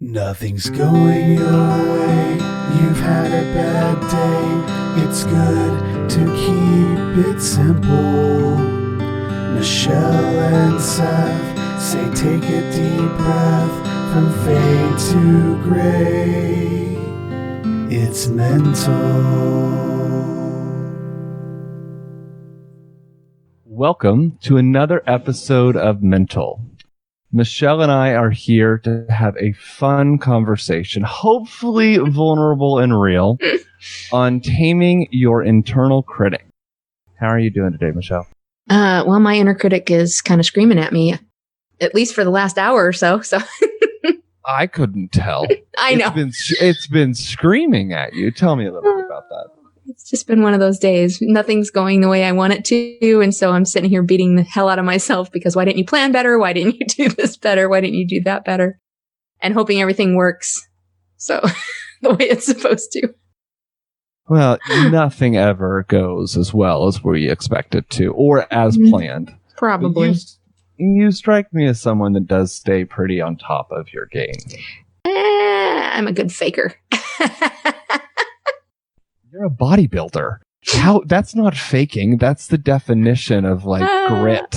Nothing's going your way. You've had a bad day. It's good to keep it simple. Michelle and Seth say take a deep breath from fade to gray. It's mental. Welcome to another episode of Mental. Michelle and I are here to have a fun conversation, hopefully vulnerable and real, on taming your internal critic. How are you doing today, Michelle? Well, my inner critic is kind of screaming at me, at least for the last hour or so. I couldn't tell. I know. It's been screaming at you. Tell me a little bit about that. It's just been one of those days. Nothing's going the way I want it to. And so I'm sitting here beating the hell out of myself because why didn't you plan better? Why didn't you do this better? Why didn't you do that better? And hoping everything works. So the way it's supposed to. Well, nothing ever goes as well as we expect it to, or as planned. Probably. You strike me as someone that does stay pretty on top of your game. I'm a good faker. You're a bodybuilder. That's not faking. That's the definition of grit.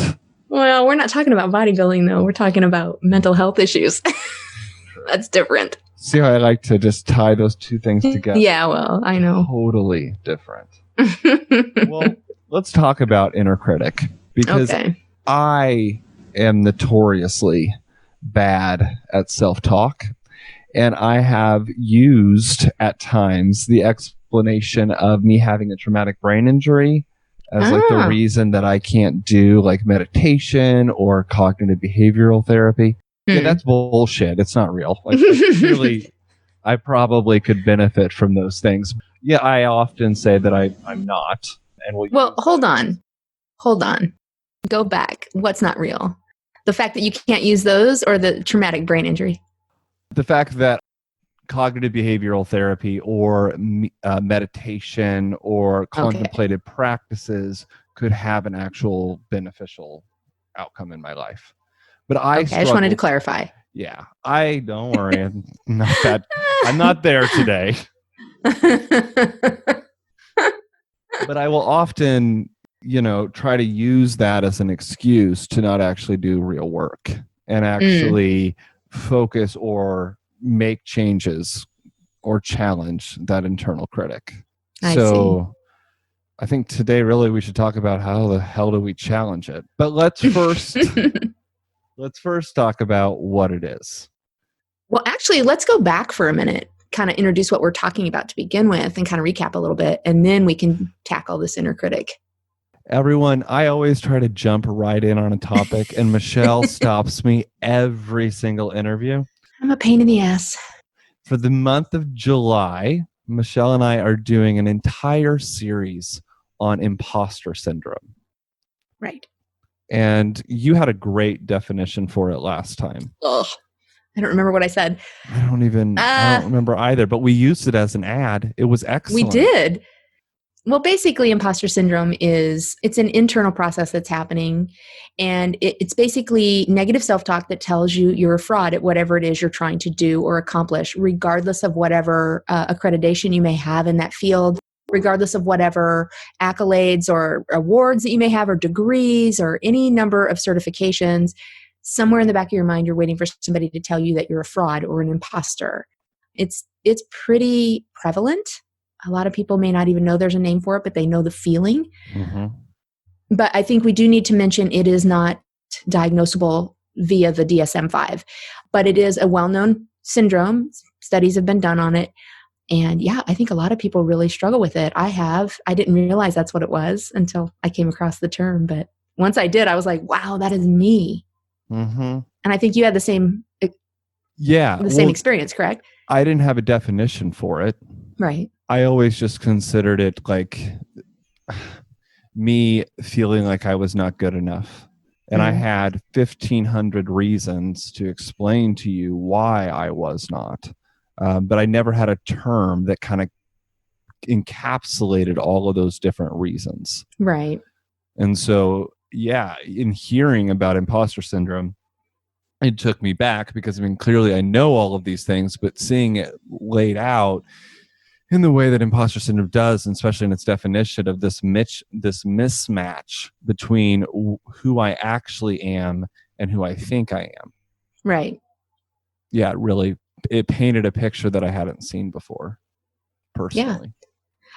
Well, we're not talking about bodybuilding, though. We're talking about mental health issues. That's different. See how I like to just tie those two things together? Yeah, well, I know. Totally different. Well, let's talk about inner critic, because I am notoriously bad at self-talk, and I have used at times the explanation of me having a traumatic brain injury as the reason that I can't do meditation or cognitive behavioral therapy. Yeah, that's bullshit. It's not real. Really, I probably could benefit from those things. Yeah, I often say that I'm not. And hold on. Go back. What's not real? The fact that you can't use those, or the traumatic brain injury? The fact that cognitive behavioral therapy or meditation or contemplative practices could have an actual beneficial outcome in my life. But I just wanted to clarify. Yeah, don't worry. I'm not there today. But I will often, try to use that as an excuse to not actually do real work and actually focus or make changes or challenge that internal critic. I think today really we should talk about how the hell do we challenge it. But let's first talk about what it is. Well, actually, let's go back for a minute, kind of introduce what we're talking about to begin with and kind of recap a little bit, and then we can tackle this inner critic. Everyone, I always try to jump right in on a topic, and Michelle stops me every single interview. I'm a pain in the ass. For the month of July, Michelle and I are doing an entire series on Imposter Syndrome. Right. And you had a great definition for it last time. Ugh. I don't remember what I said. I don't remember either, but we used it as an ad. It was excellent. We did. Well, basically, imposter syndrome it's an internal process that's happening. And it's basically negative self-talk that tells you you're a fraud at whatever it is you're trying to do or accomplish, regardless of whatever accreditation you may have in that field, regardless of whatever accolades or awards that you may have, or degrees, or any number of certifications. Somewhere in the back of your mind, you're waiting for somebody to tell you that you're a fraud or an imposter. It's pretty prevalent. A lot of people may not even know there's a name for it, but they know the feeling. Mm-hmm. But I think we do need to mention it is not diagnosable via the DSM-5, but it is a well-known syndrome. Studies have been done on it. And yeah, I think a lot of people really struggle with it. I didn't realize that's what it was until I came across the term. But once I did, I was like, wow, that is me. Mm-hmm. And I think you had the same experience, correct? I didn't have a definition for it. Right. I always just considered it like me feeling like I was not good enough. And I had 1,500 reasons to explain to you why I was not. But I never had a term that kind of encapsulated all of those different reasons. Right. And so, yeah, in hearing about imposter syndrome, it took me back because, clearly I know all of these things, but seeing it laid out in the way that imposter syndrome does, and especially in its definition of this mismatch between who I actually am and who I think I am. Right. Yeah, it painted a picture that I hadn't seen before, personally. Yeah.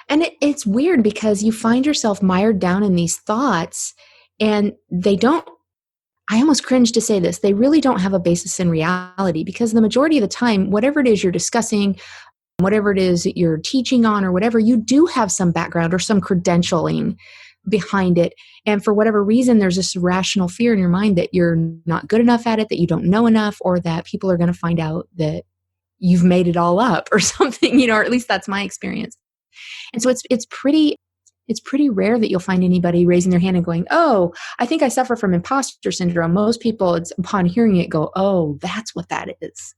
And it's weird because you find yourself mired down in these thoughts, and I almost cringe to say this, they really don't have a basis in reality, because the majority of the time, whatever it is you're discussing, whatever it is that you're teaching on or whatever, you do have some background or some credentialing behind it. And for whatever reason, there's this rational fear in your mind that you're not good enough at it, that you don't know enough, or that people are going to find out that you've made it all up or something, or at least that's my experience. And so it's pretty rare that you'll find anybody raising their hand and going, "Oh, I think I suffer from imposter syndrome." Most people, it's upon hearing it, go, "Oh, that's what that is,"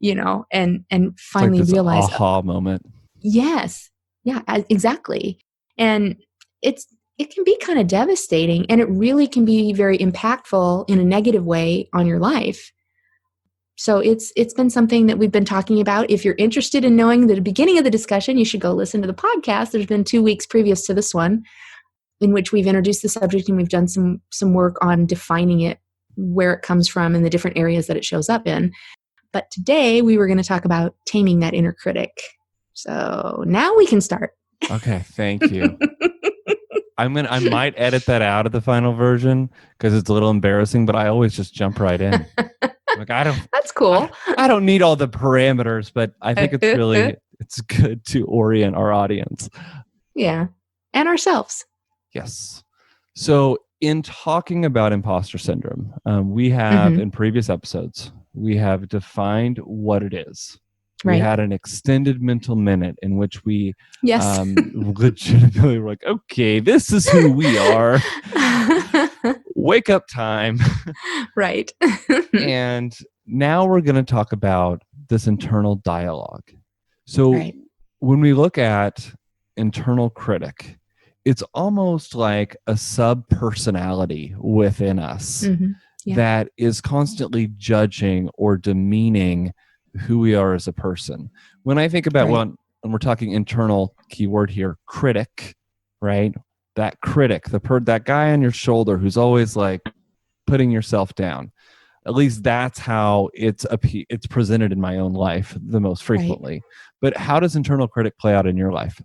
and finally it's like this realize, aha moment. Yes, yeah, exactly. And it can be kind of devastating, and it really can be very impactful in a negative way on your life. So it's been something that we've been talking about. If you're interested in knowing the beginning of the discussion, you should go listen to the podcast. There's been 2 weeks previous to this one in which we've introduced the subject, and we've done some work on defining it, where it comes from, and the different areas that it shows up in. But today we were going to talk about taming that inner critic. So now we can start. Okay, thank you. I might edit that out of the final version because it's a little embarrassing, but I always just jump right in. That's cool. I don't need all the parameters, but I think it's good to orient our audience. Yeah. And ourselves. Yes. So in talking about imposter syndrome, we have in previous episodes, we have defined what it is. Right. We had an extended mental minute in which we legitimately were like, okay, this is who we are. Wake up time. Right. And now we're going to talk about this internal dialogue. So when we look at internal critic, it's almost like a sub-personality within us that is constantly judging or demeaning who we are as a person. When I think about when we're talking internal, keyword here, critic, right? That critic, that guy on your shoulder who's always like putting yourself down. At least that's how it's presented in my own life the most frequently. But how does internal critic play out in your life?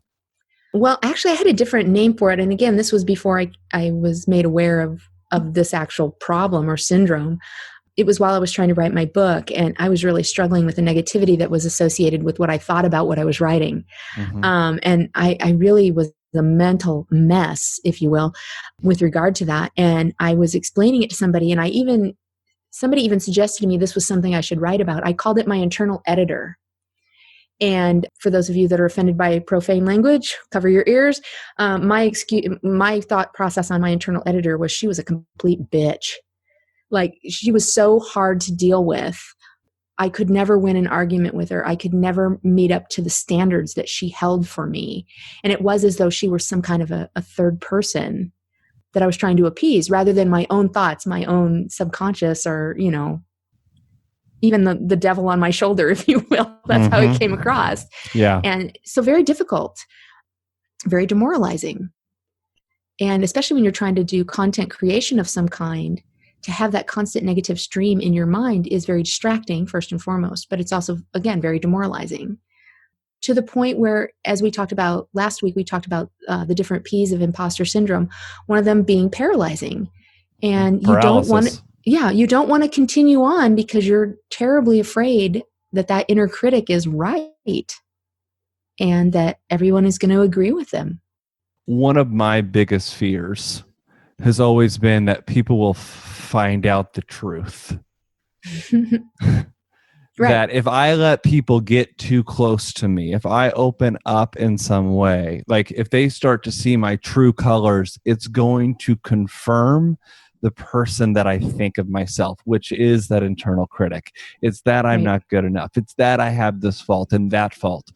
Well, actually, I had a different name for it. And again, this was before I was made aware of this actual problem or syndrome. It was while I was trying to write my book, and I was really struggling with the negativity that was associated with what I thought about what I was writing. And I really was a mental mess, if you will, with regard to that. And I was explaining it to somebody, and somebody even suggested to me this was something I should write about. I called it my internal editor. And for those of you that are offended by profane language, cover your ears. My thought process on my internal editor was she was a complete bitch. Like, she was so hard to deal with. I could never win an argument with her. I could never meet up to the standards that she held for me. And it was as though she were some kind of a third person that I was trying to appease, rather than my own thoughts, my own subconscious, or, even the devil on my shoulder, if you will. That's how it came across. Yeah. And so very difficult, very demoralizing. And especially when you're trying to do content creation of some kind, to have that constant negative stream in your mind is very distracting, first and foremost, but it's also, again, very demoralizing. To the point where, as we talked about last week, we talked about the different P's of imposter syndrome, one of them being paralyzing. And you don't want to continue on because you're terribly afraid that inner critic is right and that everyone is going to agree with them. One of my biggest fears has always been that people will find out the truth. That if I let people get too close to me, if I open up in some way, like if they start to see my true colors, it's going to confirm the person that I think of myself, which is that internal critic. It's that I'm not good enough. It's that I have this fault and that fault.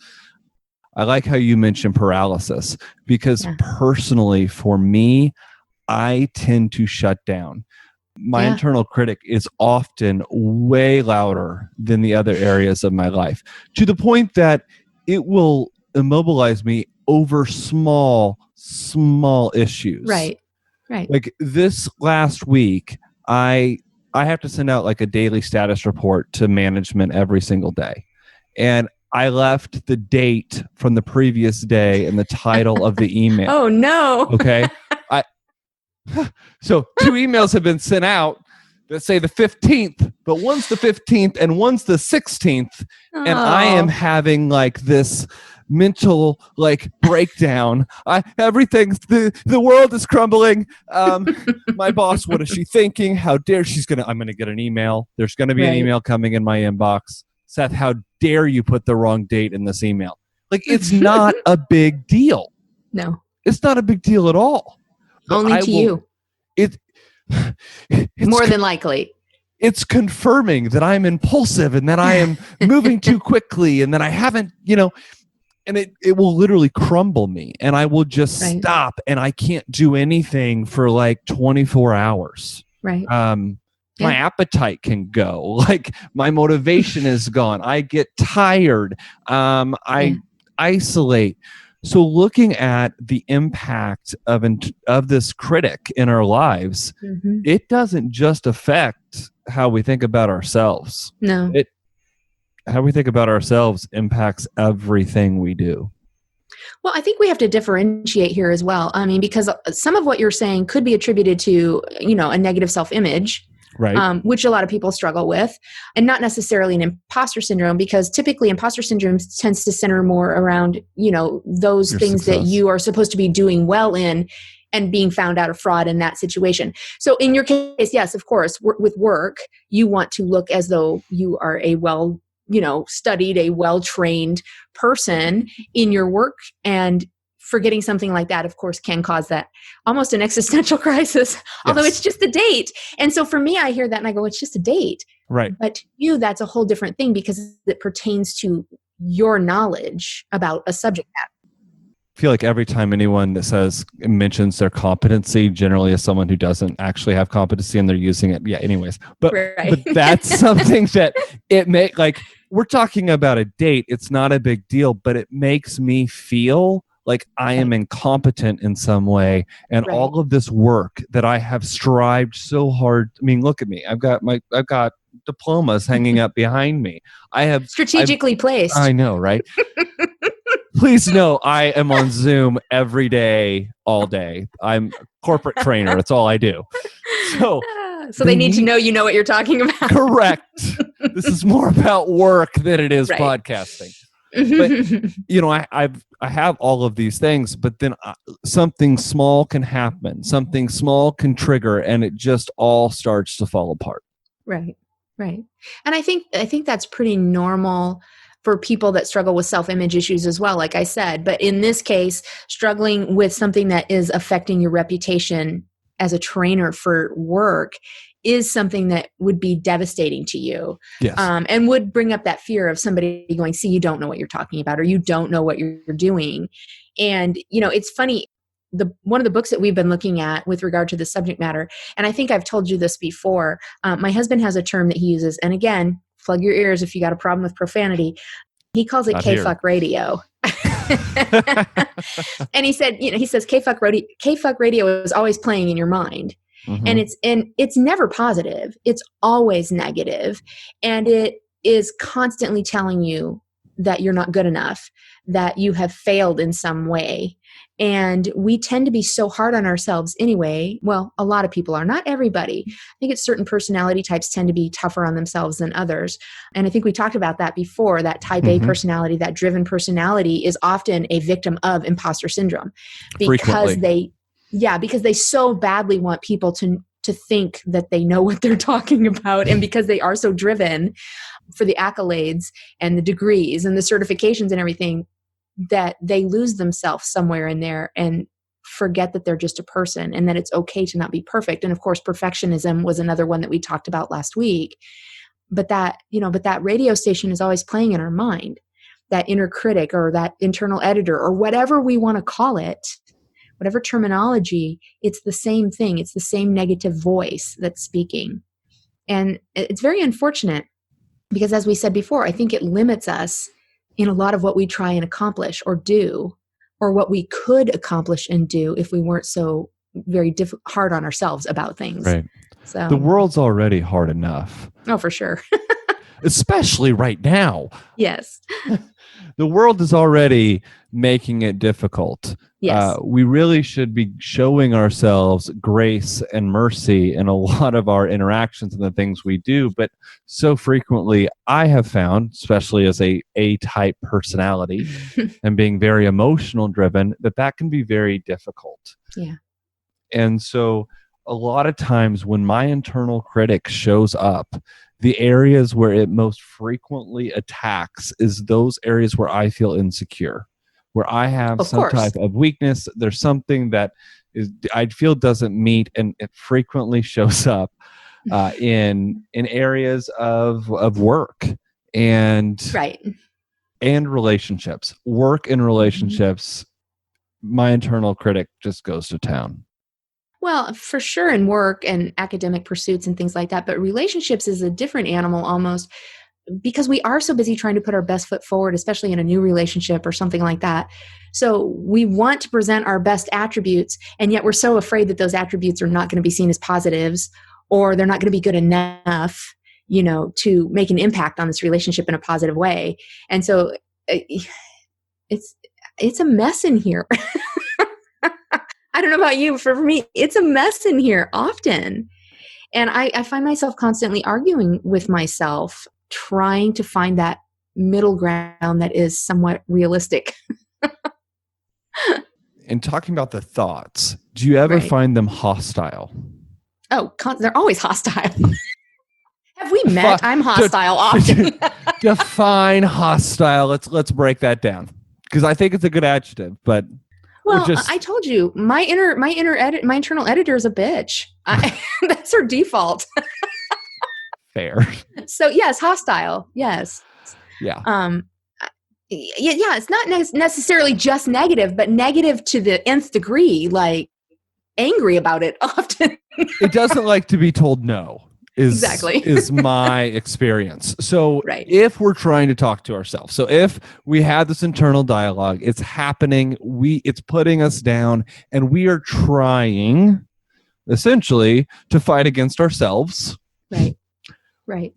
I like how you mentioned paralysis, because personally for me, I tend to shut down. My internal critic is often way louder than the other areas of my life, to the point that it will immobilize me over small issues. Right. Like this last week, I have to send out like a daily status report to management every single day. And I left the date from the previous day and the title of the email. Oh no. Okay. So 2 emails have been sent out that say the 15th, but one's the 15th and one's the 16th. Oh. And I am having like this mental like breakdown. Everything's the world is crumbling. My boss, what is she thinking? How dare I'm gonna get an email. There's gonna be an email coming in my inbox. Seth, how dare you put the wrong date in this email? Like, it's not a big deal. No. It's not a big deal at all. But only to you. It's more than likely. It's confirming that I'm impulsive and that I am moving too quickly and that I haven't, and it will literally crumble me and I will just stop and I can't do anything for like 24 hours. Right. My appetite can go. Like my motivation is gone. I get tired. I isolate. So looking at the impact of this critic in our lives, it doesn't just affect how we think about ourselves. No. How we think about ourselves impacts everything we do. Well, I think we have to differentiate here as well. I mean, because some of what you're saying could be attributed to, a negative self-image. Right. Which a lot of people struggle with, and not necessarily an imposter syndrome, because typically imposter syndrome tends to center more around, those Your things success. that you are supposed to be doing well in and being found out of fraud in that situation. So in your case, yes, of course, with work, you want to look as though you are a studied, a well-trained person in your work, and forgetting something like that, of course, can cause that almost an existential crisis, although it's just a date. And so for me, I hear that and I go, it's just a date. Right. But to you, that's a whole different thing because it pertains to your knowledge about a subject matter. I feel like every time anyone that mentions their competency generally is someone who doesn't actually have competency and they're using it. Yeah, anyways. But that's something that we're talking about a date. It's not a big deal, but it makes me feel like I am incompetent in some way. And all of this work that I have strived so hard. I mean, look at me. I've got diplomas hanging up behind me. I have strategically placed. I know, right? Please know I am on Zoom every day, all day. I'm a corporate trainer. That's all I do. So they need to know you know what you're talking about. Correct. This is more about work than it is podcasting. But I have all of these things, but then something small can happen, something small can trigger, and it just all starts to fall apart. Right. And I think that's pretty normal for people that struggle with self-image issues as well, like I said. But in this case, struggling with something that is affecting your reputation as a trainer for work is something that would be devastating to you. Yes. And would bring up that fear of somebody going, see, you don't know what you're talking about, or you don't know what you're doing. And, it's funny, one of the books that we've been looking at with regard to the subject matter, and I think I've told you this before, my husband has a term that he uses, and again, plug your ears if you got a problem with profanity. He calls it K-fuck radio. And he says K-fuck radio is always playing in your mind. Mm-hmm. And it's never positive. It's always negative. And it is constantly telling you that you're not good enough, that you have failed in some way. And we tend to be so hard on ourselves anyway. Well, a lot of people are, not everybody. I think it's certain personality types tend to be tougher on themselves than others. And I think we talked about that before, that type A personality, that driven personality is often a victim of imposter syndrome because they so badly want people to think that they know what they're talking about. And because they are so driven for the accolades and the degrees and the certifications and everything, that they lose themselves somewhere in there and forget that they're just a person and that it's okay to not be perfect. And of course, perfectionism was another one that we talked about last week. But that radio station is always playing in our mind, that inner critic or that internal editor or whatever we want to call it. whatever terminology, it's the same thing. It's the same negative voice that's speaking. And it's very unfortunate because, as we said before, I think it limits us in a lot of what we try and accomplish or do, or what we could accomplish and do if we weren't so very hard on ourselves about things. Right. So the world's already hard enough. Oh, for sure. Especially right now. Yes. The world is already making it difficult. Yes. We really should be showing ourselves grace and mercy in a lot of our interactions and the things we do. But so frequently, I have found, especially as a A-type personality and being very emotional driven, that can be very difficult. Yeah. And so a lot of times when my internal critic shows up, the areas where it most frequently attacks is those areas where I feel insecure, where I have some type of weakness. There's something that I feel doesn't meet, and it frequently shows up in areas of work and and relationships. Work and relationships, my internal critic just goes to town. Well, for sure in work and academic pursuits and things like that, but relationships is a different animal almost, because we are so busy trying to put our best foot forward, especially in a new relationship or something like that. So we want to present our best attributes, and yet we're so afraid that those attributes are not going to be seen as positives, or they're not going to be good enough, to make an impact on this relationship in a positive way. And so it's a mess in here. I don't know about you, for me, it's a mess in here often. And I find myself constantly arguing with myself, trying to find that middle ground that is somewhat realistic. And talking about the thoughts, do you ever find them hostile? Oh, they're always hostile. Have we met? I'm hostile often. Define hostile. Let's break that down, because I think it's a good adjective, but... Well, I told you, my internal editor is a bitch. That's her default. Fair. So yes, hostile. Yes. Yeah. Yeah. It's not necessarily just negative, but negative to the nth degree, like angry about it often. It doesn't like to be told no. Exactly. is my experience. So if we're trying to talk to ourselves, so if we have this internal dialogue, it's happening, it's putting us down, and we are trying essentially to fight against ourselves. Right.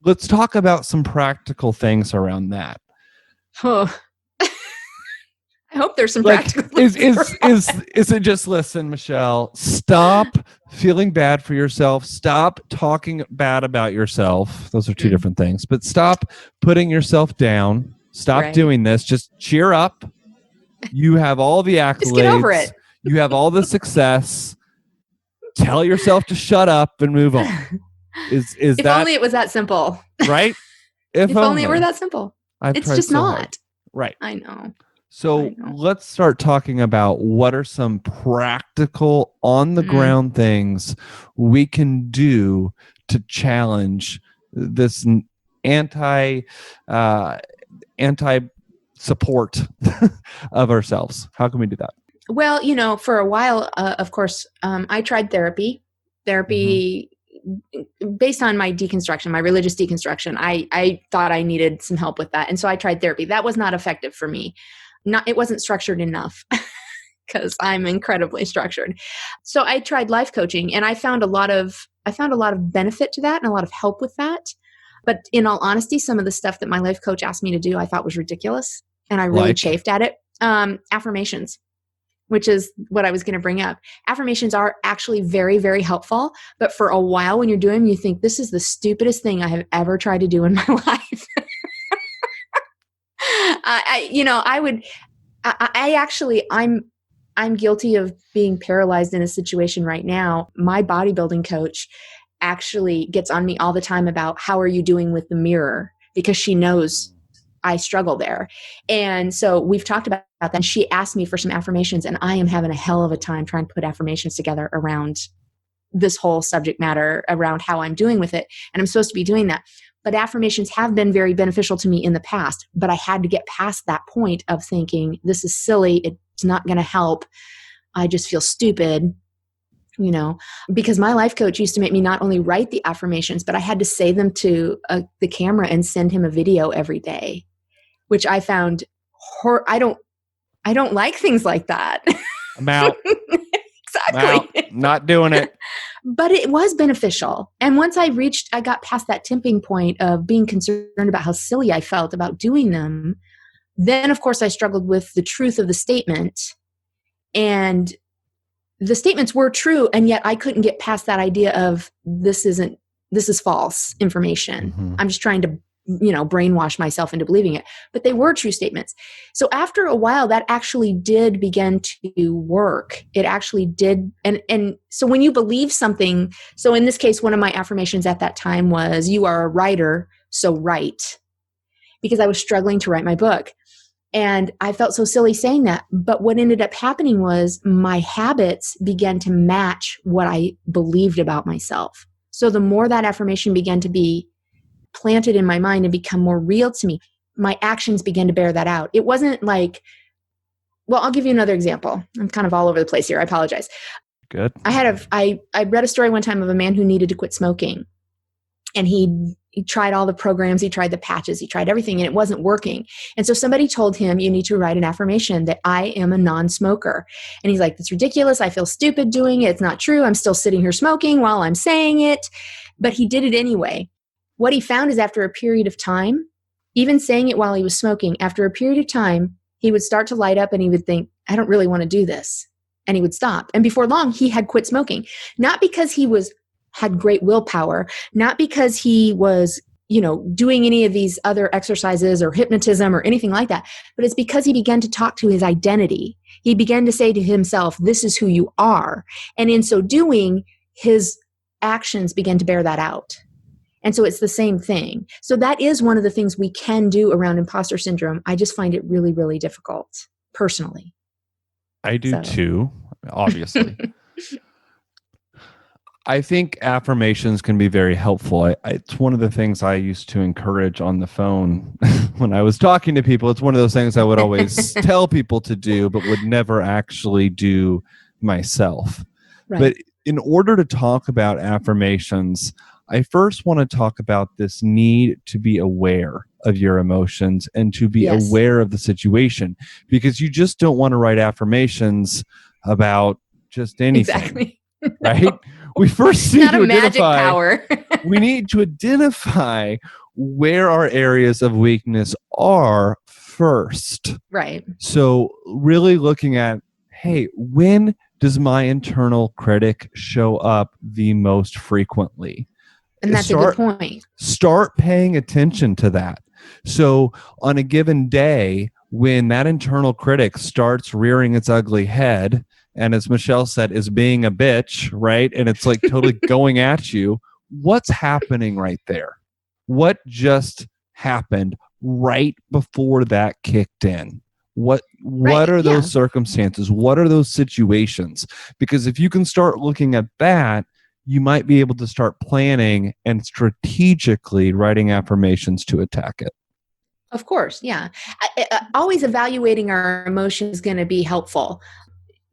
Let's talk about some practical things around that. I hope there's some practical things. Is it just, listen, Michelle, stop feeling bad for yourself. Stop talking bad about yourself. Those are two different things. But stop putting yourself down. Stop doing this. Just cheer up. You have all the accolades. Just get over it. You have all the success. Tell yourself to shut up and move on. If that, only it was that simple. Right? If only it were that simple. It's just so not. Hard. Right. I know. So let's start talking about what are some practical, on-the-ground things we can do to challenge this anti-support of ourselves. How can we do that? Well, for a while, of course, I tried therapy. Based on my deconstruction, my religious deconstruction, I thought I needed some help with that. And so I tried therapy. That was not effective for me. It wasn't structured enough because I'm incredibly structured. So I tried life coaching, and I found a lot of benefit to that and a lot of help with that. But in all honesty, some of the stuff that my life coach asked me to do, I thought was ridiculous. And I really chafed at it. Affirmations, which is what I was going to bring up. Affirmations are actually very, very helpful. But for a while when you're doing them, you think, this is the stupidest thing I have ever tried to do in my life. I'm guilty of being paralyzed in a situation right now. My bodybuilding coach actually gets on me all the time about how are you doing with the mirror, because she knows I struggle there. And so we've talked about that. And she asked me for some affirmations, and I am having a hell of a time trying to put affirmations together around this whole subject matter, around how I'm doing with it. And I'm supposed to be doing that. But affirmations have been very beneficial to me in the past, but I had to get past that point of thinking, this is silly. It's not going to help. I just feel stupid, because my life coach used to make me not only write the affirmations, but I had to say them to the camera and send him a video every day, which I found I don't like things like that. I'm out. Exactly. I'm out. Not doing it. But it was beneficial. And once I got past that tipping point of being concerned about how silly I felt about doing them, then of course I struggled with the truth of the statement. And the statements were true, and yet I couldn't get past that idea of this is false information. Mm-hmm. I'm just trying to, brainwash myself into believing it. But they were true statements. So after a while, that actually did begin to work. It actually did. And so when you believe something, so in this case, one of my affirmations at that time was, you are a writer, so write. Because I was struggling to write my book. And I felt so silly saying that. But what ended up happening was my habits began to match what I believed about myself. So the more that affirmation began to be planted in my mind and become more real to me, my actions began to bear that out. It wasn't like, well, I'll give you another example. I'm kind of all over the place here. I apologize. Good. I read a story one time of a man who needed to quit smoking. And he tried all the programs, he tried the patches, he tried everything, and it wasn't working. And so somebody told him, you need to write an affirmation that I am a non-smoker. And he's like, that's ridiculous. I feel stupid doing it. It's not true. I'm still sitting here smoking while I'm saying it. But he did it anyway. What he found is after a period of time, even saying it while he was smoking, after a period of time, he would start to light up and he would think, I don't really want to do this. And he would stop. And before long, he had quit smoking. Not because he had great willpower, not because he was, doing any of these other exercises or hypnotism or anything like that, but it's because he began to talk to his identity. He began to say to himself, this is who you are. And in so doing, his actions began to bear that out. And so it's the same thing. So that is one of the things we can do around imposter syndrome. I just find it really, really difficult personally. I do too, obviously. I think affirmations can be very helpful. It's one of the things I used to encourage on the phone when I was talking to people. It's one of those things I would always tell people to do, but would never actually do myself. Right. But in order to talk about affirmations, I first want to talk about this need to be aware of your emotions and to be aware of the situation, because you just don't want to write affirmations about just anything. Exactly. Right? No. We first need to identify. We need to identify where our areas of weakness are first. Right. So really looking at, hey, when does my internal critic show up the most frequently? And that's a good point. Start paying attention to that. So on a given day, when that internal critic starts rearing its ugly head, and as Michelle said, is being a bitch, right? And it's like totally going at you. What's happening right there? What just happened right before that kicked in? What are those circumstances? What are those situations? Because if you can start looking at that, you might be able to start planning and strategically writing affirmations to attack it. Of course, yeah. Always evaluating our emotions is going to be helpful.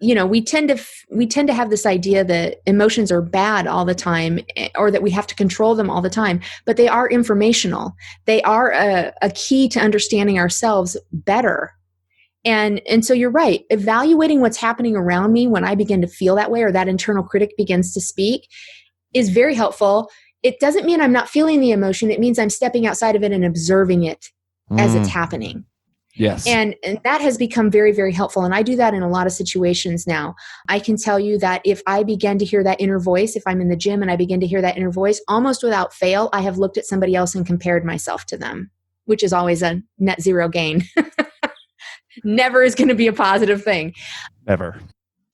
We tend to have this idea that emotions are bad all the time, or that we have to control them all the time, but they are informational. They are a key to understanding ourselves better. And so you're right. Evaluating what's happening around me when I begin to feel that way, or that internal critic begins to speak, is very helpful. It doesn't mean I'm not feeling the emotion. It means I'm stepping outside of it and observing it as it's happening. Yes. And that has become very, very helpful. And I do that in a lot of situations now. I can tell you that if I begin to hear that inner voice, if I'm in the gym and I begin to hear that inner voice, almost without fail, I have looked at somebody else and compared myself to them, which is always a net zero gain. Never is going to be a positive thing. Never.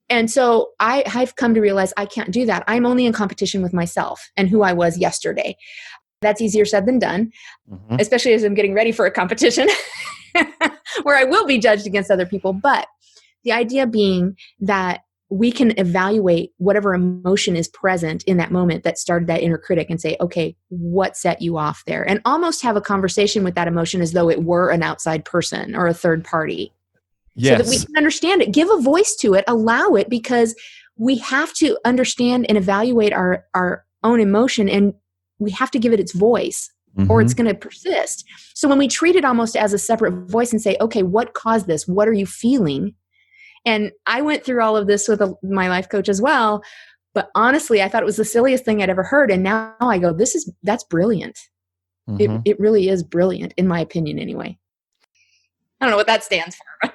And so I've come to realize I can't do that. I'm only in competition with myself and who I was yesterday. That's easier said than done, especially as I'm getting ready for a competition where I will be judged against other people. But the idea being that we can evaluate whatever emotion is present in that moment that started that inner critic and say, okay, what set you off there? And almost have a conversation with that emotion as though it were an outside person or a third party. so that we can understand it, give a voice to it, allow it, because we have to understand and evaluate our own emotion, and we have to give it its voice, or it's going to persist. So when we treat it almost as a separate voice and say, okay, what caused this? What are you feeling? And I went through all of this with my life coach as well. But honestly, I thought it was the silliest thing I'd ever heard. And now I go, that's brilliant. It really is brilliant, in my opinion, anyway. I don't know what that stands for.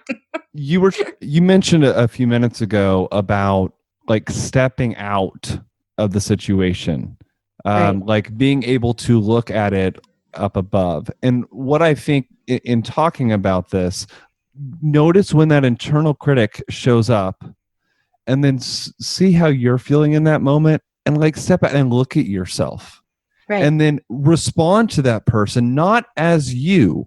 You mentioned a few minutes ago about like stepping out of the situation, like being able to look at it up above. And what I think in talking about this, notice when that internal critic shows up, and then see how you're feeling in that moment, and like step out and look at yourself, and then respond to that person, not as you,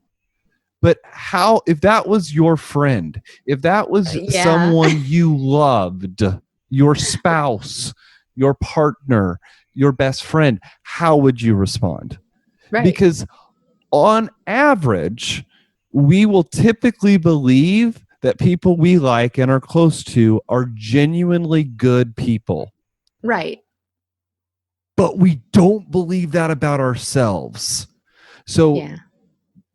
but how, if that was your friend, if that was someone you loved, your spouse, your partner, your best friend, how would you respond? Because on average, we will typically believe that people we like and are close to are genuinely good people. Right. But we don't believe that about ourselves. So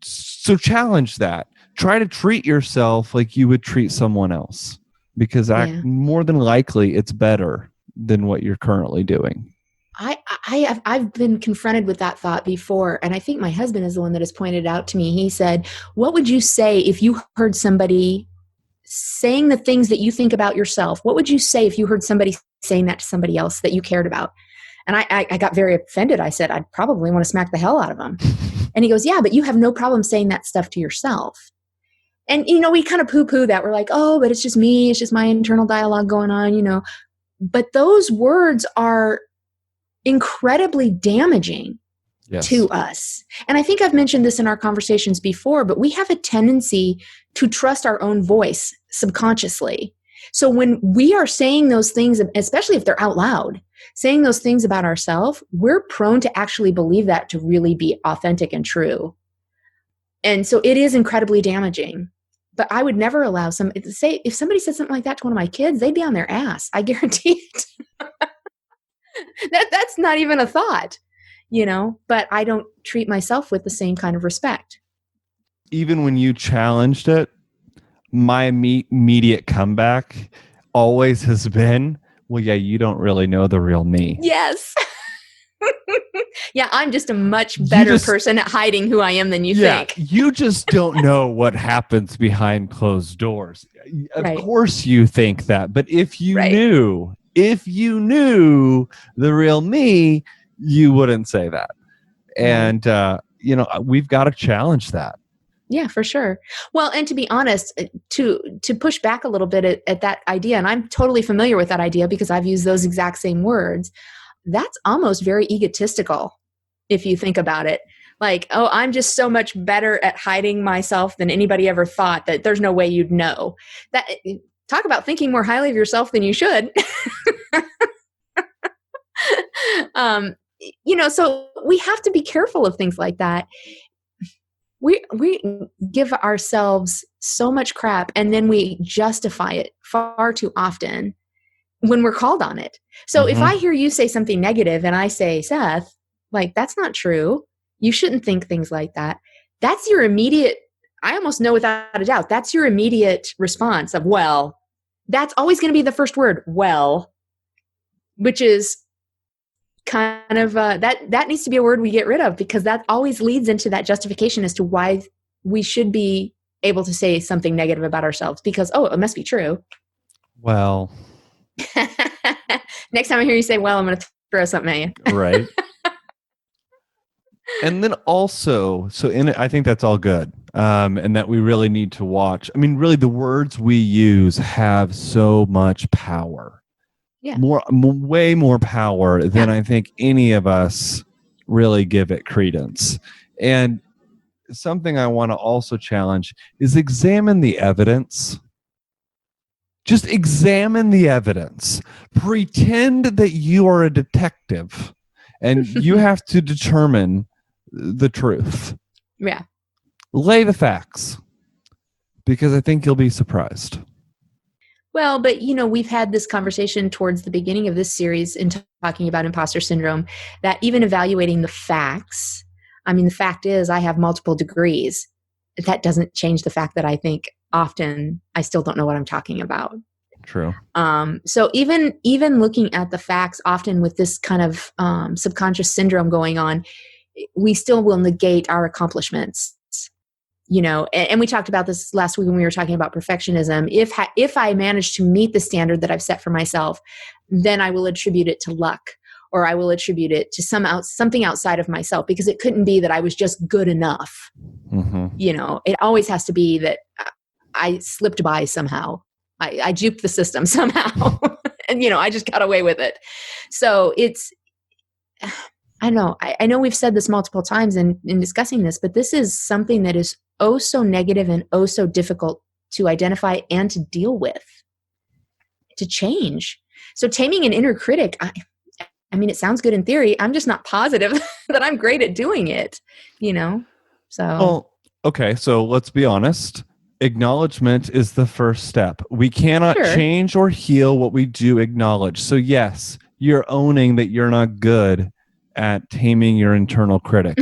challenge that. Try to treat yourself like you would treat someone else, because more than likely it's better than what you're currently doing. I've been confronted with that thought before, and I think my husband is the one that has pointed it out to me. He said, what would you say if you heard somebody saying the things that you think about yourself? What would you say if you heard somebody saying that to somebody else that you cared about? And I got very offended. I said, I'd probably want to smack the hell out of him. And he goes, yeah, but you have no problem saying that stuff to yourself. And, we kind of poo-poo that. We're like, oh, but it's just me. It's just my internal dialogue going on, But those words are incredibly damaging to us. And I think I've mentioned this in our conversations before, but we have a tendency to trust our own voice subconsciously. So when we are saying those things, especially if they're out loud, saying those things about ourselves, we're prone to actually believe that to really be authentic and true. And so it is incredibly damaging. But I would never allow if somebody said something like that to one of my kids, they'd be on their ass. I guarantee it. That's not even a thought, but I don't treat myself with the same kind of respect. Even when you challenged it, my immediate comeback always has been, well, yeah, you don't really know the real me. Yes. Yeah, I'm just a much better person at hiding who I am than you think. You just don't know what happens behind closed doors. Of course you think that, but if you knew the real me, you wouldn't say that. And we've got to challenge that. Yeah, for sure. Well, and to be honest, to push back a little bit at that idea, and I'm totally familiar with that idea because I've used those exact same words, that's almost very egotistical if you think about it. Like, oh, I'm just so much better at hiding myself than anybody ever thought, that there's no way you'd know. That, talk about thinking more highly of yourself than you should. So we have to be careful of things like that. We give ourselves so much crap, and then we justify it far too often when we're called on it. So if I hear you say something negative and I say, Seth, like, that's not true. You shouldn't think things like that. That's your immediate, I almost know without a doubt, that's your immediate response of, well, that's always going to be the first word, well, which is kind of, that needs to be a word we get rid of, because that always leads into that justification as to why we should be able to say something negative about ourselves, because, oh, it must be true. Well, next time I hear you say, well, I'm going to throw something at you. Right. And then also, I think that's all good. And that we really need to watch. I mean, really, the words we use have so much power. Yeah. Way more power than I think any of us really give it credence. And something I want to also challenge is examine the evidence. Just examine the evidence. Pretend that you are a detective and you have to determine the truth. Yeah. Lay the facts. because I think you'll be surprised. Well, but we've had this conversation towards the beginning of this series in talking about imposter syndrome, that even evaluating the facts, the fact is I have multiple degrees. That doesn't change the fact that I think often I still don't know what I'm talking about. True. So even looking at the facts, often with this kind of subconscious syndrome going on, we still will negate our accomplishments. And we talked about this last week when we were talking about perfectionism. If I manage to meet the standard that I've set for myself, then I will attribute it to luck, or I will attribute it to something outside of myself, because it couldn't be that I was just good enough. Mm-hmm. It always has to be that I slipped by somehow. I duped the system somehow, and I just got away with it. So I know. I know we've said this multiple times in discussing this, but this is something that is oh so negative and oh so difficult to identify and to deal with, to change. So taming an inner critic, it sounds good in theory. I'm just not positive that I'm great at doing it, So. Well, okay, so let's be honest. Acknowledgement is the first step. We cannot change or heal what we do acknowledge. So yes, you're owning that you're not good at taming your internal critic.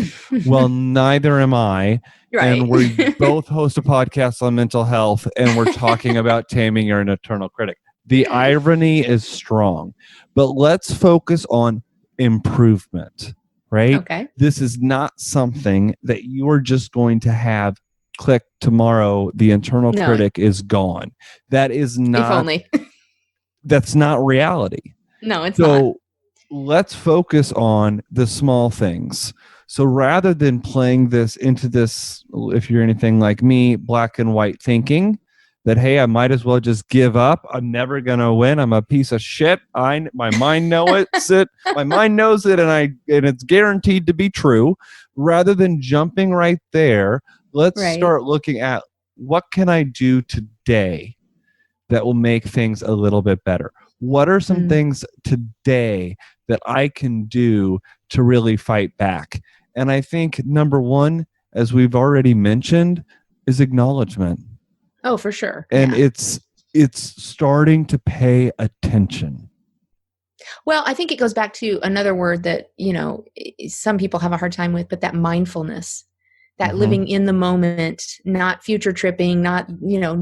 Well, neither am I. Right. And we both host a podcast on mental health, and we're talking about taming your internal critic. The irony is strong, but let's focus on improvement, right? Okay. This is not something that you are just going to have click tomorrow. The internal critic is gone. That is not. If only. That's not reality. No, it's not. So let's focus on the small things. So rather than playing this into this, if you're anything like me, black and white thinking that, hey, I might as well just give up. I'm never going to win. I'm a piece of shit. My mind knows it. My mind knows it, and it's guaranteed to be true. Rather than jumping right there, let's start looking at what can I do today that will make things a little bit better. What are some things today that I can do to really fight back? And I think number one, as we've already mentioned, is acknowledgement. Oh, for sure. And it's starting to pay attention. Well, I think it goes back to another word that, some people have a hard time with, but that mindfulness, that living in the moment, not future tripping, not,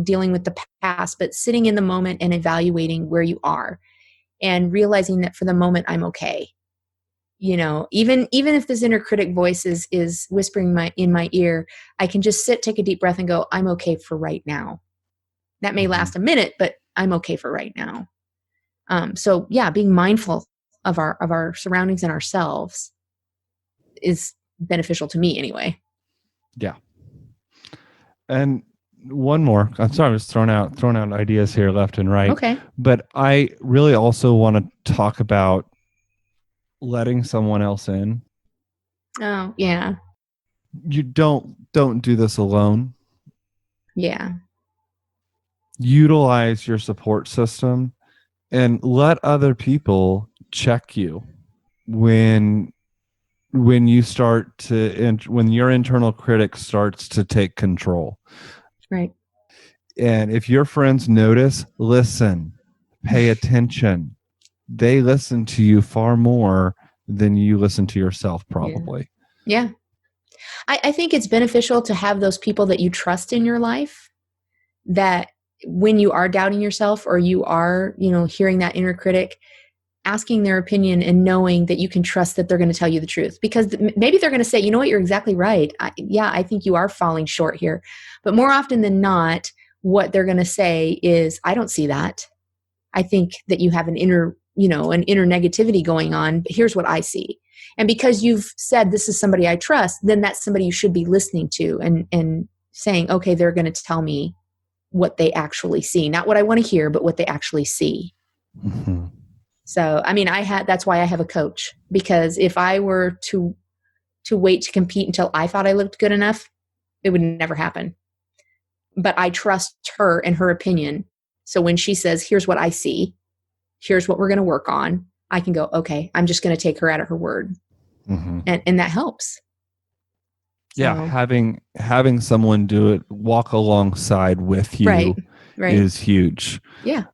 dealing with the past, but sitting in the moment and evaluating where you are and realizing that for the moment, I'm okay. Even if this inner critic voice is whispering in my ear, I can just sit, take a deep breath and go, I'm okay for right now. That may last a minute, but I'm okay for right now. So yeah, being mindful of our surroundings and ourselves is beneficial to me anyway. Yeah. And one more. I'm sorry, I was throwing out ideas here left and right. Okay. But I really also want to talk about letting someone else in. Oh, yeah. You don't do this alone. Yeah. Utilize your support system and let other people check you when you start to, when your internal critic starts to take control. Right. And if your friends notice, listen, pay attention. They listen to you far more than you listen to yourself, probably. Yeah. I think it's beneficial to have those people that you trust in your life, that when you are doubting yourself or you are, hearing that inner critic, asking their opinion and knowing that you can trust that they're going to tell you the truth. Because maybe they're going to say, you know what, you're exactly right. I think you are falling short here. But more often than not, what they're going to say is, I don't see that. I think that you have an inner negativity going on, but here's what I see. And because you've said this is somebody I trust, then that's somebody you should be listening to and saying, okay, they're going to tell me what they actually see. Not what I want to hear, but what they actually see. Mm-hmm. So, that's why I have a coach, because if I were to wait to compete until I thought I looked good enough, it would never happen. But I trust her and her opinion. So when she says, here's what I see, here's what we're going to work on, I can go, okay, I'm just going to take her at her word. Mm-hmm. And that helps. Yeah, having someone do it, walk alongside with you, right. is huge. Yeah.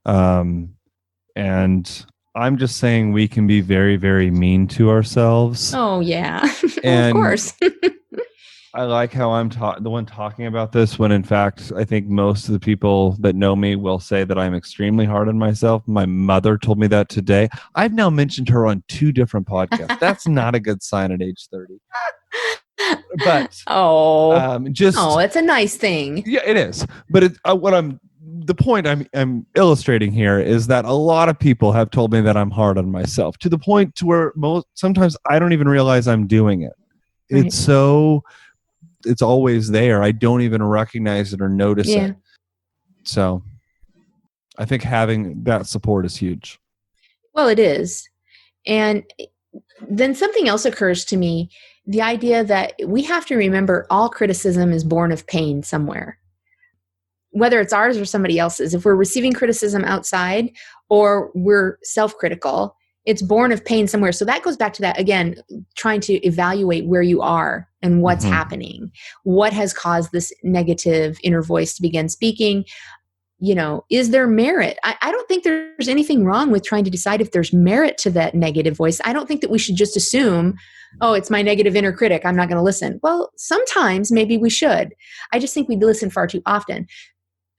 And I'm just saying we can be very, very mean to ourselves. Oh yeah. And of course. I like how I'm the one talking about this, when in fact I think most of the people that know me will say that I'm extremely hard on myself. My mother told me that today. I've now mentioned her on 2 different podcasts. That's not a good sign at age 30. But it's a nice thing. Yeah, it is. But the point I'm illustrating here is that a lot of people have told me that I'm hard on myself, to the point to where sometimes I don't even realize I'm doing it. Right. It's always there. I don't even recognize it or notice it. So I think having that support is huge. Well, it is. And then something else occurs to me, the idea that we have to remember all criticism is born of pain somewhere. Whether it's ours or somebody else's, if we're receiving criticism outside or we're self-critical, it's born of pain somewhere. So that goes back to that, again, trying to evaluate where you are and what's happening. What has caused this negative inner voice to begin speaking? Is there merit? I don't think there's anything wrong with trying to decide if there's merit to that negative voice. I don't think that we should just assume, oh, it's my negative inner critic, I'm not going to listen. Well, sometimes maybe we should. I just think we listen far too often.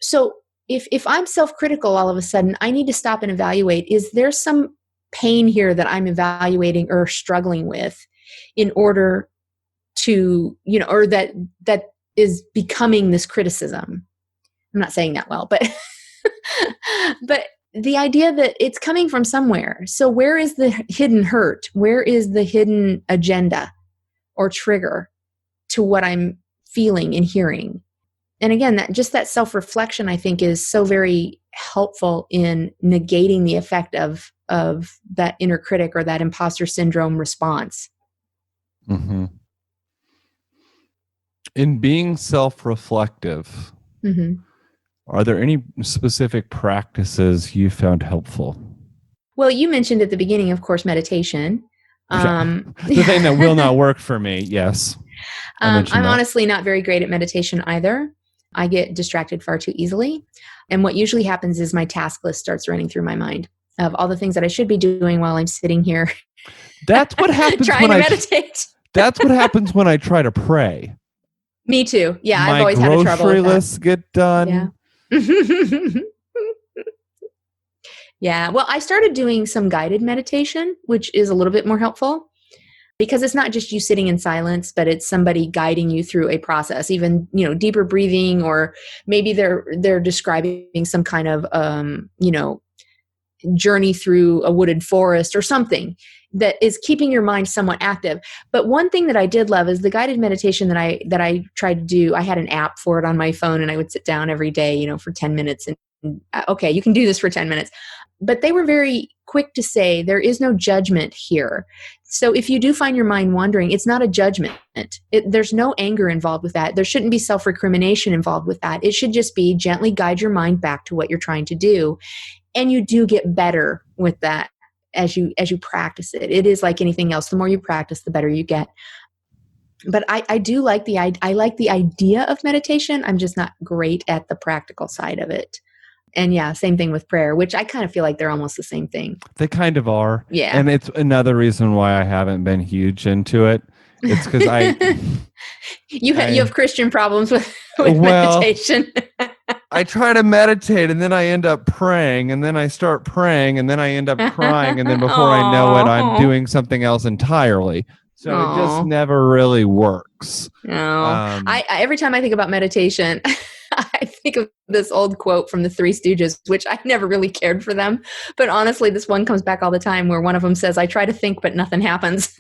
So if I'm self-critical all of a sudden, I need to stop and evaluate, is there some pain here that I'm evaluating or struggling with in order to, or that is becoming this criticism? I'm not saying that well, but but the idea that it's coming from somewhere. So where is the hidden hurt? Where is the hidden agenda or trigger to what I'm feeling and hearing? And again, that self-reflection, I think, is so very helpful in negating the effect of that inner critic or that imposter syndrome response. Mm-hmm. In being self-reflective, are there any specific practices you found helpul? Well, you mentioned at the beginning, of course, meditation. The thing that will not work for me, yes. I'm honestly not very great at meditation either. I get distracted far too easily. And what usually happens is my task list starts running through my mind of all the things that I should be doing while I'm sitting here. That's what happens trying to meditate. That's what happens when I try to pray. Me too. Yeah, I've always had trouble with that. My grocery lists get done. Yeah. Yeah. Well, I started doing some guided meditation, which is a little bit more helpful because it's not just you sitting in silence, but it's somebody guiding you through a process, even, deeper breathing, or maybe they're describing some kind of, journey through a wooded forest or something that is keeping your mind somewhat active. But one thing that I did love is the guided meditation that I tried to do. I had an app for it on my phone, and I would sit down every day, for 10 minutes and okay, you can do this for 10 minutes. But they were very quick to say there is no judgment here. So if you do find your mind wandering, it's not a judgment. There's no anger involved with that. There shouldn't be self-recrimination involved with that. It should just be gently guide your mind back to what you're trying to do. And you do get better with that as you practice it. It is like anything else. The more you practice, the better you get. But I do like the idea of meditation. I'm just not great at the practical side of it. And yeah, same thing with prayer, which I kind of feel like they're almost the same thing. They kind of are. Yeah. And it's another reason why I haven't been huge into it. It's because you have Christian problems with meditation. I try to meditate, and then I end up praying, and then I start praying, and then I end up crying, and then before I know it, I'm doing something else entirely. So it just never really works. No. Every time I think about meditation, I think of this old quote from the Three Stooges, which I never really cared for them. But honestly, this one comes back all the time where one of them says, I try to think, but nothing happens.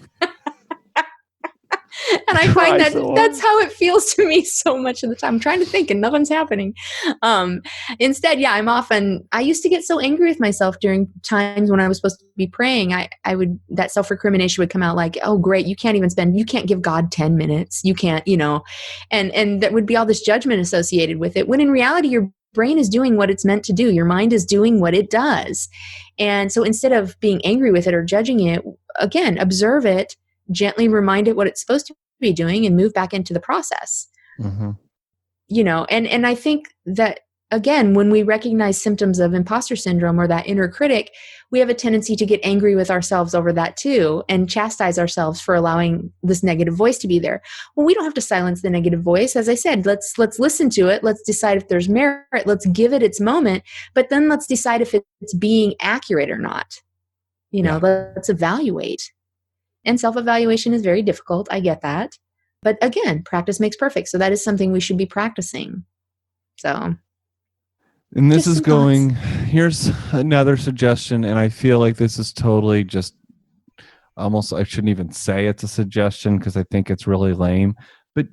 And I find that's how it feels to me so much of the time. I'm trying to think and nothing's happening. Instead, I used to get so angry with myself during times when I was supposed to be praying. That self-recrimination would come out like, oh, great, you can't give God 10 minutes. You can't, and there would be all this judgment associated with it. When in reality, your brain is doing what it's meant to do. Your mind is doing what it does. And so instead of being angry with it or judging it, again, observe it, gently remind it what it's supposed to be doing and move back into the process. Mm-hmm. And I think that, again, when we recognize symptoms of imposter syndrome or that inner critic, we have a tendency to get angry with ourselves over that too and chastise ourselves for allowing this negative voice to be there. Well, we don't have to silence the negative voice. As I said, let's listen to it. Let's decide if there's merit. Let's give it its moment, but then let's decide if it's being accurate or not. Let's evaluate. And self-evaluation is very difficult. I get that. But again, practice makes perfect. So that is something we should be practicing. So. And this is going, here's another suggestion. And I feel like this is totally just almost, I shouldn't even say it's a suggestion because I think it's really lame. But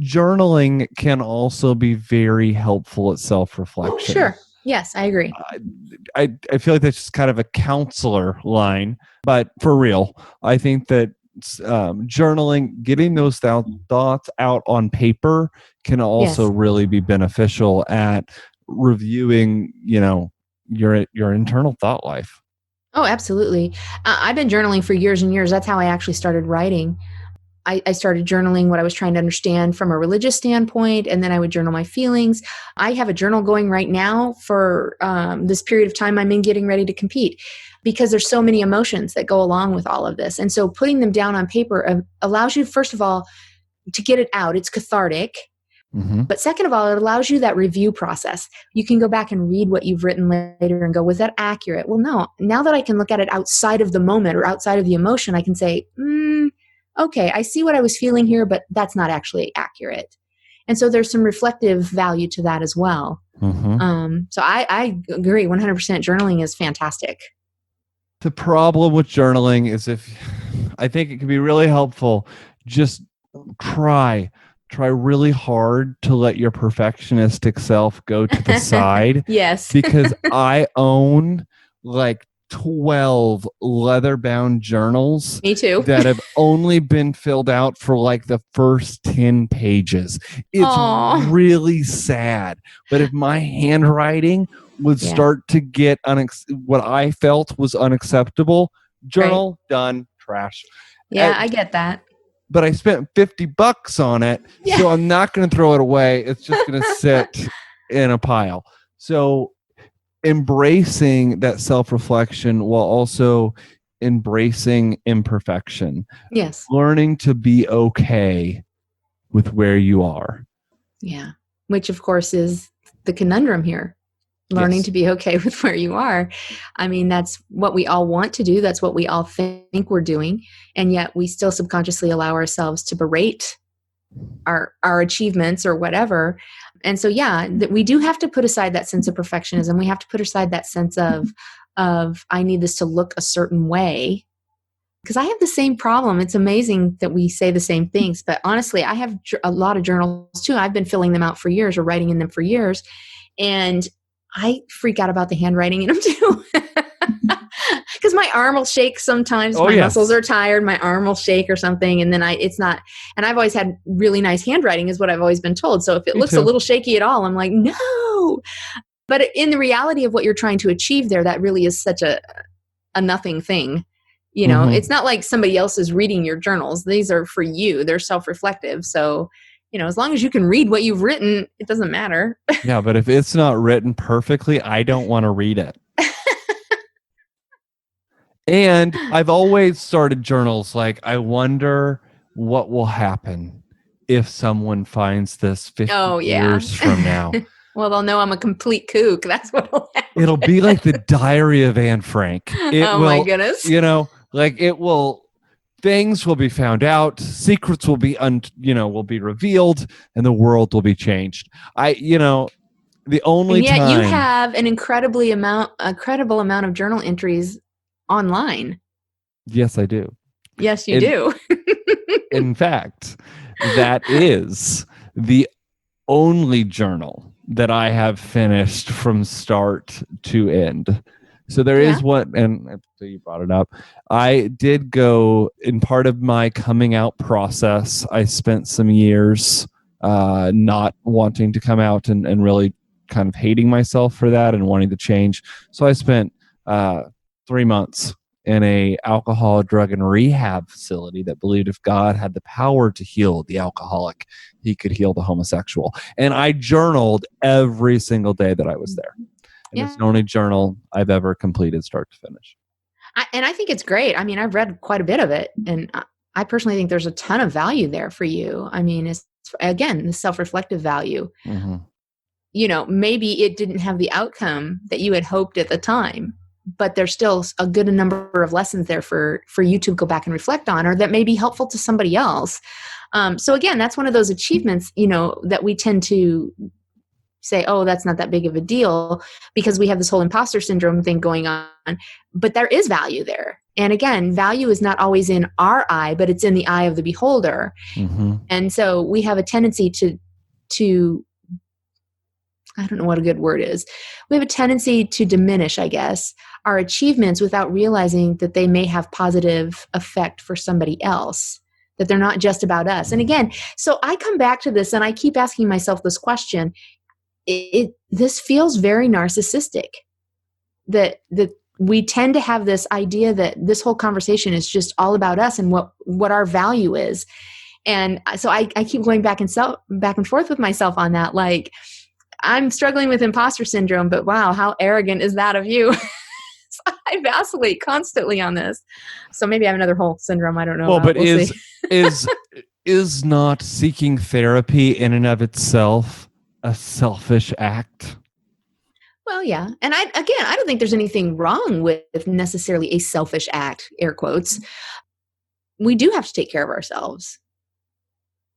journaling can also be very helpful at self-reflection. Sure. Yes, I agree. I feel like that's just kind of a counselor line. But for real, I think that journaling, getting those thoughts out on paper can also really be beneficial at reviewing, your internal thought life. Oh, absolutely. I've been journaling for years and years. That's how I actually started writing. I started journaling what I was trying to understand from a religious standpoint, and then I would journal my feelings. I have a journal going right now for this period of time I'm in getting ready to compete, because there's so many emotions that go along with all of this. And so putting them down on paper allows you, first of all, to get it out. It's cathartic. Mm-hmm. But second of all, it allows you that review process. You can go back and read what you've written later and go, was that accurate? Well, no. Now that I can look at it outside of the moment or outside of the emotion, I can say, okay, I see what I was feeling here, but that's not actually accurate. And so there's some reflective value to that as well. Mm-hmm. So I agree 100%. Journaling is fantastic. The problem with journaling is I think it can be really helpful. Just try really hard to let your perfectionistic self go to the side. Yes. Because I own like 12 leather-bound journals. Me too. That have only been filled out for like the first 10 pages. It's really sad. But if my handwriting would start to get what I felt was unacceptable, journal, done, trash. Yeah, I get that. But I spent $50 on it, so I'm not going to throw it away. It's just going to sit in a pile. So embracing that self-reflection while also embracing imperfection. Yes. Learning to be okay with where you are. Yeah. Which, of course, is the conundrum here. Learning to be okay with where you are. I mean, that's what we all want to do. That's what we all think we're doing. And yet we still subconsciously allow ourselves to berate our achievements or whatever. And so, we do have to put aside that sense of perfectionism. We have to put aside that sense of I need this to look a certain way. Because I have the same problem. It's amazing that we say the same things. But honestly, I have a lot of journals too. I've been filling them out for years or writing in them for years. And I freak out about the handwriting in them too. Because my arm will shake sometimes. My muscles are tired. My arm will shake or something. And then it's not. And I've always had really nice handwriting is what I've always been told. So if it looks a little shaky at all, I'm like, no. But in the reality of what you're trying to achieve there, that really is such a nothing thing. It's not like somebody else is reading your journals. These are for you. They're self-reflective. So, as long as you can read what you've written, it doesn't matter. Yeah, but if it's not written perfectly, I don't want to read it. And I've always started journals like, I wonder what will happen if someone finds this 50 years from now. Well, they'll know I'm a complete kook. That's what will happen. It'll be like the Diary of Anne Frank. My goodness. Things will be found out, secrets will be will be revealed, and the world will be changed. The only and yet time you have an incredible amount of journal entries online. Yes, I do. Yes, you do. In fact, that is the only journal that I have finished from start to end. So there is one, and so you brought it up. I did go in part of my coming out process. I spent some years not wanting to come out and really kind of hating myself for that and wanting to change. So I spent 3 months in a alcohol, drug, and rehab facility that believed if God had the power to heal the alcoholic, he could heal the homosexual. And I journaled every single day that I was there. And it's the only journal I've ever completed start to finish. And I think it's great. I mean, I've read quite a bit of it, and I personally think there's a ton of value there for you. I mean, it's, again, the self-reflective value. Mm-hmm. You know, maybe it didn't have the outcome that you had hoped at the time, but there's still a good number of lessons there for you to go back and reflect on, or that may be helpful to somebody else. So again, that's one of those achievements, you know, that we tend to say, oh, that's not that big of a deal because we have this whole imposter syndrome thing going on. But there is value there. And again, value is not always in our eye, but it's in the eye of the beholder. Mm-hmm. And so we have a tendency to I don't know what a good word is. We have a tendency to diminish, I guess, our achievements without realizing that they may have positive effect for somebody else, that they're not just about us. And again, so I come back to this and I keep asking myself this question. This feels very narcissistic, that we tend to have this idea that this whole conversation is just all about us and what our value is. And so I keep going back and forth with myself on that. Like, I'm struggling with imposter syndrome, but wow, how arrogant is that of you? So I vacillate constantly on this. So maybe I have another whole syndrome. I don't know. Well, but is not seeking therapy in and of itself a selfish act? Well, yeah. And I don't think there's anything wrong with necessarily a selfish act, air quotes. We do have to take care of ourselves.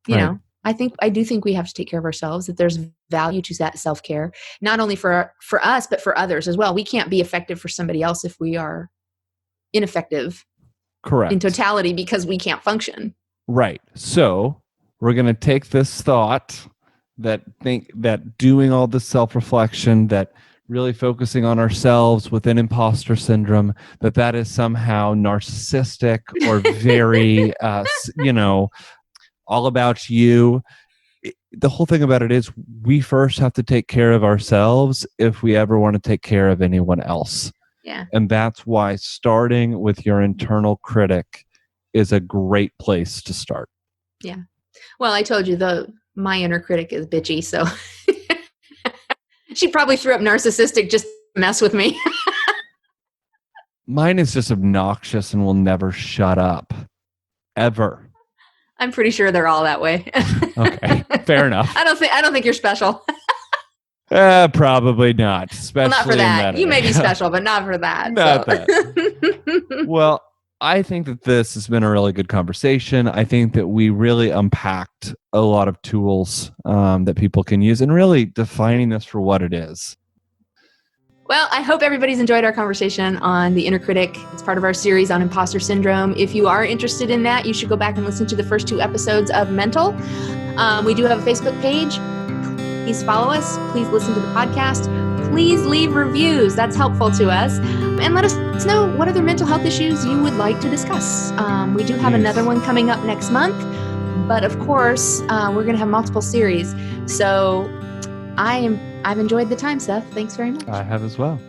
You know, I do think we have to take care of ourselves, that there's value to that self-care, not only for us, but for others as well. We can't be effective for somebody else if we are ineffective. Correct. In totality, because we can't function. Right. So we're going to take this thought that doing all this self-reflection, that really focusing on ourselves within imposter syndrome, that is somehow narcissistic or very, all about you. The whole thing about it is we first have to take care of ourselves if we ever want to take care of anyone else. Yeah. And that's why starting with your internal critic is a great place to start. Yeah. Well, I told you my inner critic is bitchy, so she probably threw up narcissistic just to mess with me. Mine is just obnoxious and will never shut up. Ever. I'm pretty sure they're all that way. Okay, fair enough. I don't think you're special. Probably not. Especially not for that. You may be special, but not for that. Not that. Well, I think that this has been a really good conversation. I think that we really unpacked a lot of tools that people can use and really defining this for what it is. Well, I hope everybody's enjoyed our conversation on the Inner Critic. It's part of our series on imposter syndrome. If you are interested in that, you should go back and listen to the first 2 episodes of Mental. We do have a Facebook page. Please follow us. Please listen to the podcast. Please leave reviews. That's helpful to us. And let us know what other mental health issues you would like to discuss. We do have another one coming up next month. But of course, we're going to have multiple series. So I've enjoyed the time, Seth. Thanks very much. I have as well.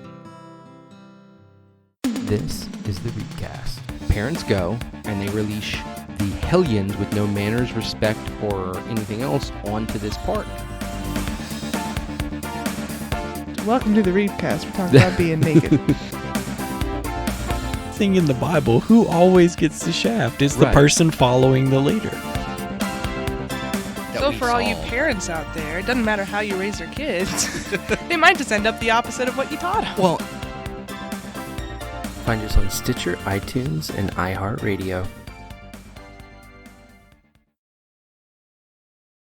This is the Recast. Parents go and they release the hellions with no manners, respect, or anything else onto this park. Welcome to the Readcast. We're talking about being naked. Thing in the Bible, who always gets the shaft is the person following the leader. So for all you parents out there, it doesn't matter how you raise your kids. They might just end up the opposite of what you taught them. Well, find us on Stitcher, iTunes, and iHeartRadio.